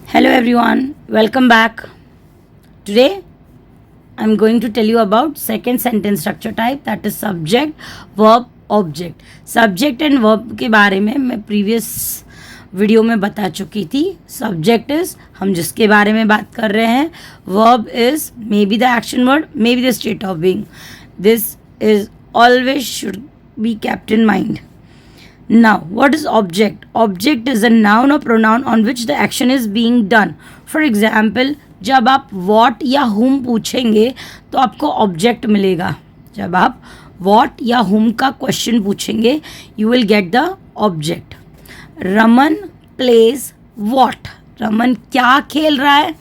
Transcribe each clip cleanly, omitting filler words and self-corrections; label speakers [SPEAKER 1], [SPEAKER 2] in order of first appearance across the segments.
[SPEAKER 1] Hello everyone, welcome back. Today I'm going to tell you about second sentence structure type, that is subject, verb, object. Subject and verb के बारे में मैं previous video में बता चुकी थी. Subject is हम जिसके बारे में बात कर रहे हैं. Verb is maybe the action word, maybe the state of being. This is always should be kept in mind. Now, what is object? Object is a noun or pronoun on which the action is being done. For example, जब आप what या whom पूछेंगे तो आपको object मिलेगा. जब आप what या whom का question पूछेंगे, you will get the object. Raman plays what? Raman क्या खेल रहा है?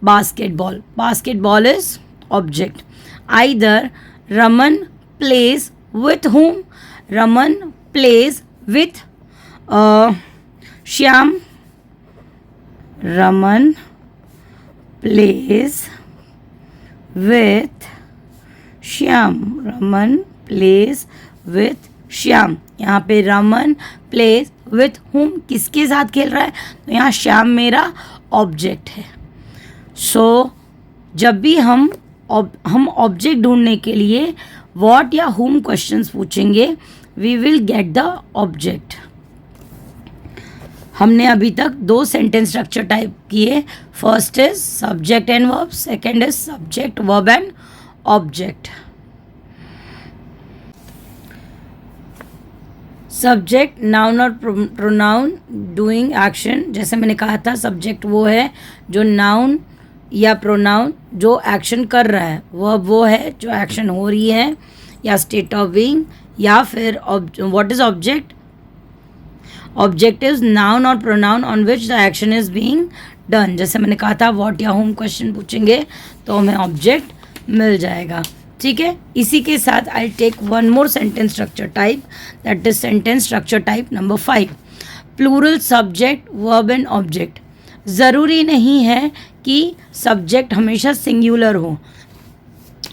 [SPEAKER 1] Basketball. Basketball is object. Either Raman plays with whom? Raman plays with Shyam. Raman plays with Shyam. Raman plays with Shyam. यहाँ पे Raman plays with whom, किसके साथ खेल रहा है? तो यहाँ श्याम मेरा ऑब्जेक्ट है. सो जब भी हम ऑब्जेक्ट ढूंढने के लिए व्हाट या whom क्वेश्चंस पूछेंगे, we will get the object. हमने अभी तक दो सेंटेंस स्ट्रक्चर टाइप किए. First is subject and verb, second is subject verb and object. Subject noun और प्रोनाउन डूइंग एक्शन. जैसे मैंने कहा था, सब्जेक्ट वो है जो नाउन या प्रोनाउन जो एक्शन कर रहा है. वर्ब वो है जो एक्शन हो रही है या स्टेट ऑफ बीइंग. या फिर what is object? Object is noun और pronoun on which the action is being done. जैसे मैंने कहा था, व्हाट या होम क्वेश्चन पूछेंगे तो हमें ऑब्जेक्ट मिल जाएगा. ठीक है. इसी के साथ I take one more sentence structure type, that is sentence structure type number 5, plural subject verb and object. ज़रूरी नहीं है कि सब्जेक्ट हमेशा सिंगुलर हो,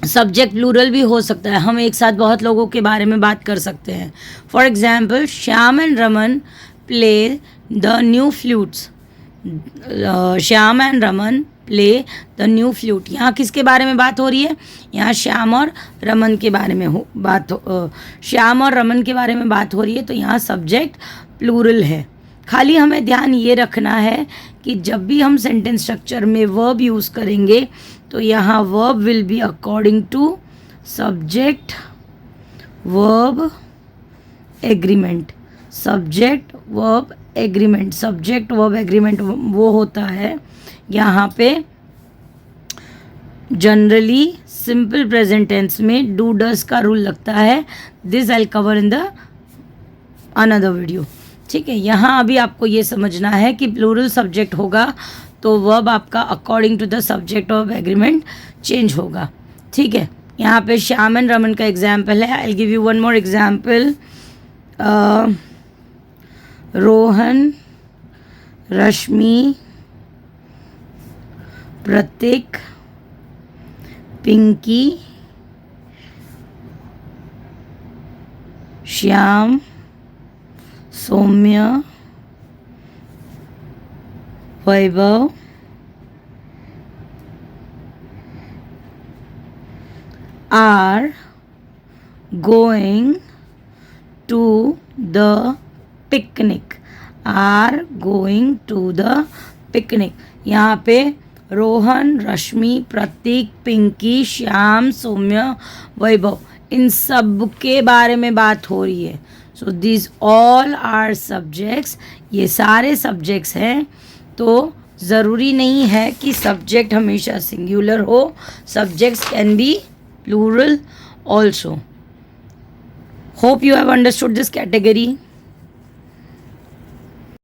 [SPEAKER 1] सब्जेक्ट प्लूरल भी हो सकता है. हम एक साथ बहुत लोगों के बारे में बात कर सकते हैं. For example, Shyam and Raman play the new flutes. Shyam and Raman play the new flute. यहाँ किसके बारे में बात हो रही है? यहाँ श्याम और रमन के बारे में श्याम और रमन के बारे में बात हो रही है. तो यहाँ सब्जेक्ट प्लूरल है. खाली हमें ध्यान ये रखना है कि जब भी हम सेंटेंस स्ट्रक्चर में वर्ब यूज़ करेंगे तो यहाँ verb will be according to subject verb agreement. Subject verb agreement. Subject verb agreement वो होता है यहाँ पे जनरली सिंपल प्रेजेंट टेंस में डू डस का रूल लगता है. This I will cover in the another video. ठीक है. यहाँ अभी आपको ये समझना है कि प्लूरल सब्जेक्ट होगा तो वर्ब आपका according to the subject of agreement change होगा. ठीक है. यहाँ पे श्याम एंड रमन का एग्जाम्पल है. I will give you one more example. Rohan, Rashmi, Prateek, Pinky, Shyam, Saumya, Vaibhav, are going to the picnic. are going to the picnic. यहाँ पे रोहन, रश्मि, प्रतीक, पिंकी, श्याम, सौम्य, वैभव, इन सब के बारे में बात हो रही है. So this all are subjects. ये सारे सब्जेक्ट्स हैं. तो ज़रूरी नहीं है कि सब्जेक्ट हमेशा सिंगुलर हो. Subjects can be plural also. Hope you have understood this category.